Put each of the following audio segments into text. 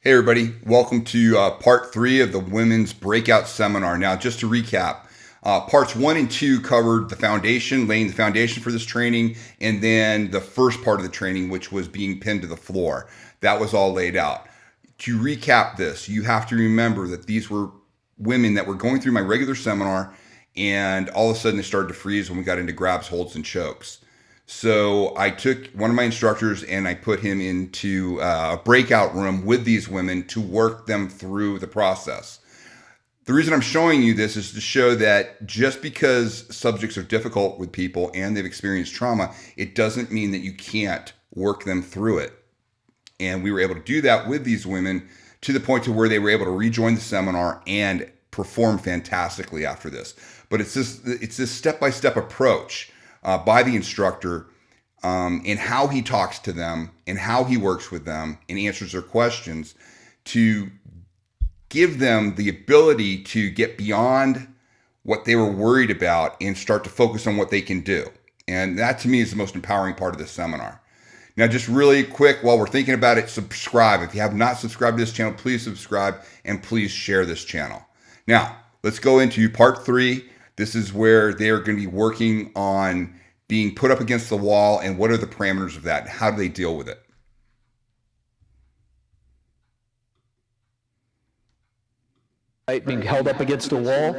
Hey everybody, welcome to part 3 of the Women's Breakout Seminar. Now just to recap, parts 1 and 2 covered the foundation, laying the foundation for this training, and then the first part of the training, which was being pinned to the floor. That was all laid out. To recap this, you have to remember that these were women that were going through my regular seminar, and all of a sudden they started to freeze when we got into grabs, holds, and chokes. So I took one of my instructors and I put him into a breakout room with these women to work them through the process. The reason I'm showing you this is to show that just because subjects are difficult with people and they've experienced trauma, it doesn't mean that you can't work them through it. And we were able to do that with these women to the point to where they were able to rejoin the seminar and perform fantastically after this. But it's this step-by-step approach by the instructor in how he talks to them and how he works with them and answers their questions to give them the ability to get beyond what they were worried about and start to focus on what they can do. And that to me is the most empowering part of this seminar. Now, just really quick, while we're thinking about it, subscribe. If you have not subscribed to this channel, please subscribe and please share this channel. Now, let's go into part 3. This is where they're going to be working on being put up against the wall and what are the parameters of that and how do they deal with it. Right, being held up against a wall.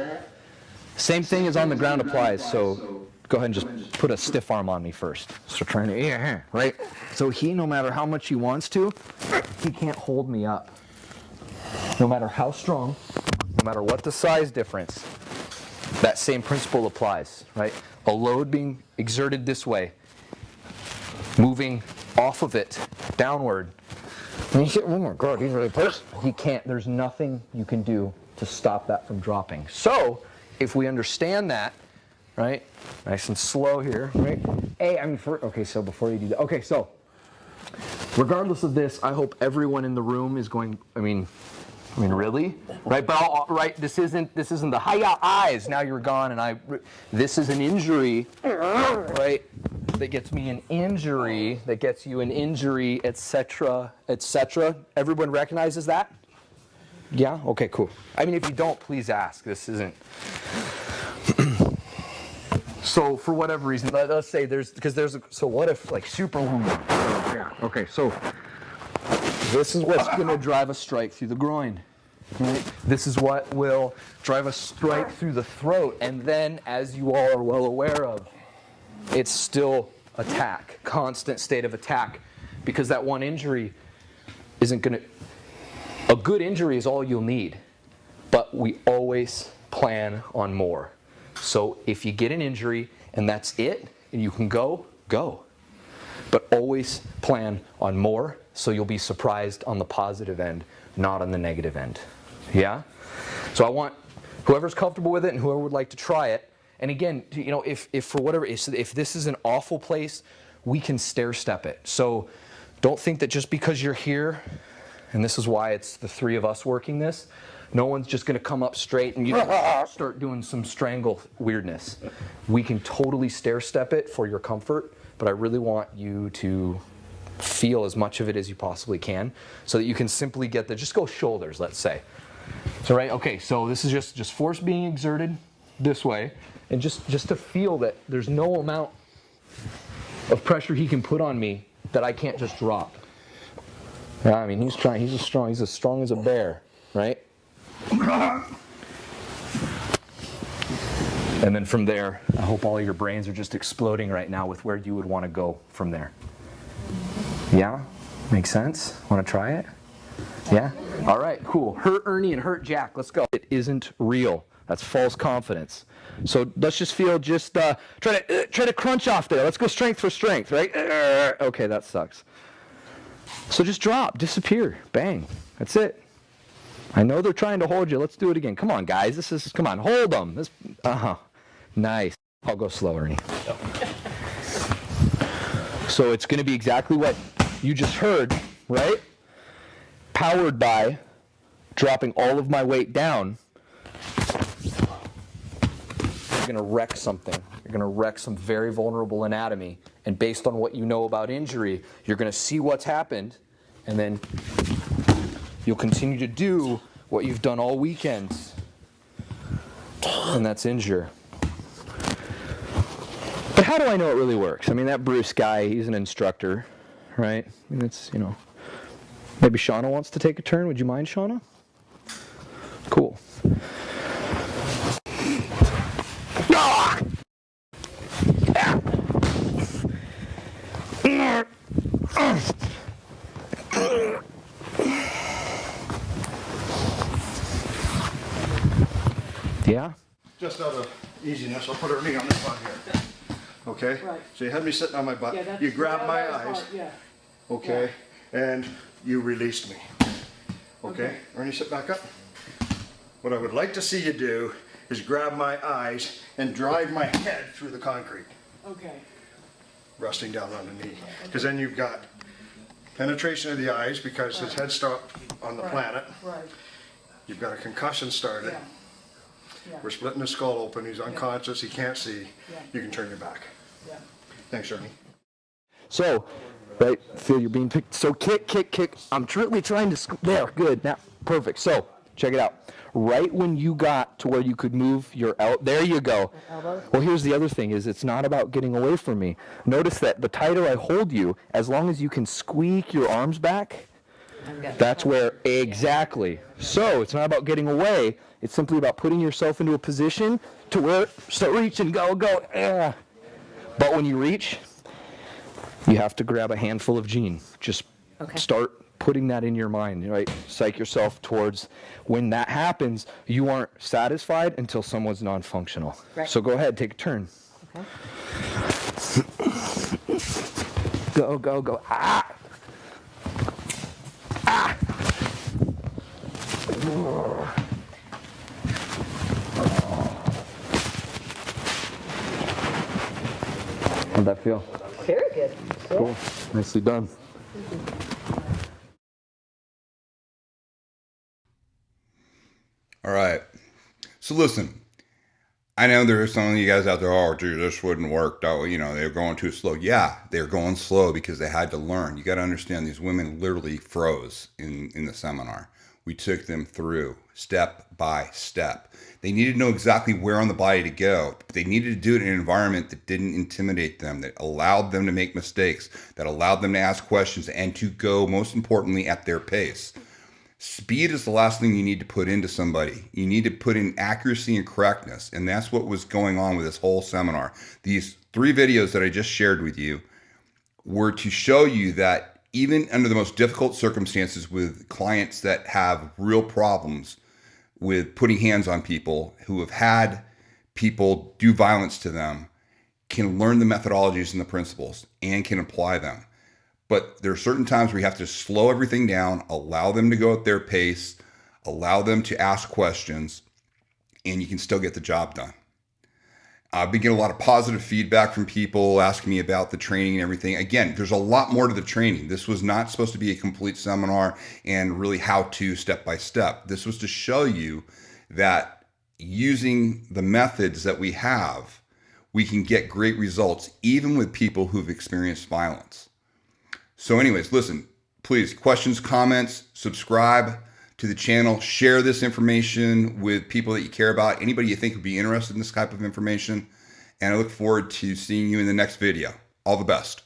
Same thing as on the ground applies, so go ahead and just put a stiff arm on me first. So trying to, right? So he, no matter how much he wants to, he can't hold me up. No matter how strong, no matter what the size difference, that same principle applies, right? A load being exerted this way, moving off of it, downward. And you say, oh my God, he's really pushing. He can't, there's nothing you can do to stop that from dropping. So, if we understand that, right, nice and slow here, right? Okay, so before you do that, okay, so, regardless of this, I hope everyone in the room is going, I mean, really? Right, but right, this isn't the hiya eyes, now you're gone, and this is an injury, right, that gets me an injury, that gets you an injury, etc., etc. Everyone recognizes that? Yeah? Okay, cool. I mean, if you don't, please ask. This isn't... So, for whatever reason, let's say so what if, like, super... Yeah, okay, so this is what's going to drive a strike through the groin. Right? This is what will drive a strike through the throat, and then, as you all are well aware of, it's still attack, constant state of attack, because that one injury isn't going to... A good injury is all you'll need, but we always plan on more. So if you get an injury and that's it, and you can go, go. But always plan on more, so you'll be surprised on the positive end, not on the negative end. Yeah? So I want whoever's comfortable with it and whoever would like to try it. And again, you know, if for whatever, if this is an awful place, we can stair step it. So don't think that just because you're here, and this is why it's the 3 of us working this, no one's just going to come up straight and you start doing some strangle weirdness. We can totally stair step it for your comfort, but I really want you to feel as much of it as you possibly can so that you can simply get just go shoulders, let's say. So right, okay, so this is just force being exerted this way, and just to feel that there's no amount of pressure he can put on me that I can't just drop. Yeah, I mean, he's as strong as a bear, right? And then from there, I hope all your brains are just exploding right now with where you would want to go from there. Yeah? Makes sense? Want to try it? Yeah? All right, cool. Hurt Ernie and hurt Jack. Let's go. It isn't real. That's false confidence. So let's just feel, try to crunch off there. Let's go strength for strength, right? Okay, that sucks. So just drop, disappear, bang. That's it. I know they're trying to hold you. Let's do it again. Come on, guys. Come on, hold them. Nice. I'll go slow, Ernie. So it's going to be exactly what you just heard, right? Powered by dropping all of my weight down. You're going to wreck something. You're going to wreck some very vulnerable anatomy. And based on what you know about injury, you're going to see what's happened, and then you'll continue to do what you've done all weekend, and that's injure. But how do I know it really works? I mean, that Bruce guy, he's an instructor, right? I mean, it's, you know, maybe Shauna wants to take a turn. Would you mind, Shauna? Cool. Ah! Yeah? Just out of easiness, I'll put her knee on this butt here. Okay? Right. So you had me sitting on my butt. Yeah, that's You grabbed my that was eyes. hard, yeah. Okay? And you released me. Okay? Okay. Ernie, sit back up. What I would like to see you do is grab my eyes and drive my head through the concrete, Okay. resting down on the knee. Because then you've got penetration of the eyes because his head stopped on the planet. Right. You've got a concussion started. Yeah. Yeah. We're splitting his skull open. He's unconscious. He can't see. Yeah. You can turn your back. Yeah. Thanks, Ernie. So, right, feel you're being picked. So kick. I'm really trying to, there, good, now, perfect. So, check it out. Right when you got to where you could move your there you go. Elbow? Well, here's the other thing, is it's not about getting away from me. Notice that the tighter I hold you, as long as you can squeak your arms back, that's where, exactly. So, it's not about getting away, it's simply about putting yourself into a position to where, start reaching, go. But when you reach, you have to grab a handful of gene. Just start putting that in your mind, right? Psych yourself towards when that happens, you aren't satisfied until someone's non-functional. Right. So go ahead, take a turn. Okay. Go. Ah! How'd that feel? Very good. Cool. Nicely done. All right. So listen, I know there are some of you guys out there, oh, dude, this wouldn't work. Oh, you know, they're going too slow. Yeah, they're going slow because they had to learn. You got to understand, these women literally froze in the seminar. We took them through step by step. They needed to know exactly where on the body to go, but they needed to do it in an environment that didn't intimidate them, that allowed them to make mistakes, that allowed them to ask questions, and to go, most importantly, at their pace. Speed is the last thing you need to put into somebody. You need to put in accuracy and correctness, and that's what was going on with this whole seminar. These 3 videos that I just shared with you were to show you that even under the most difficult circumstances with clients that have real problems with putting hands on people, who have had people do violence to them, can learn the methodologies and the principles and can apply them. But there are certain times where you have to slow everything down, allow them to go at their pace, allow them to ask questions, and you can still get the job done. I've been getting a lot of positive feedback from people asking me about the training and everything. Again, there's a lot more to the training. This was not supposed to be a complete seminar and really how to step by step. This was to show you that using the methods that we have, we can get great results even with people who've experienced violence. So anyways, listen, please, questions, comments, subscribe to the channel, share this information with people that you care about, anybody you think would be interested in this type of information, and I look forward to seeing you in the next video. All the best.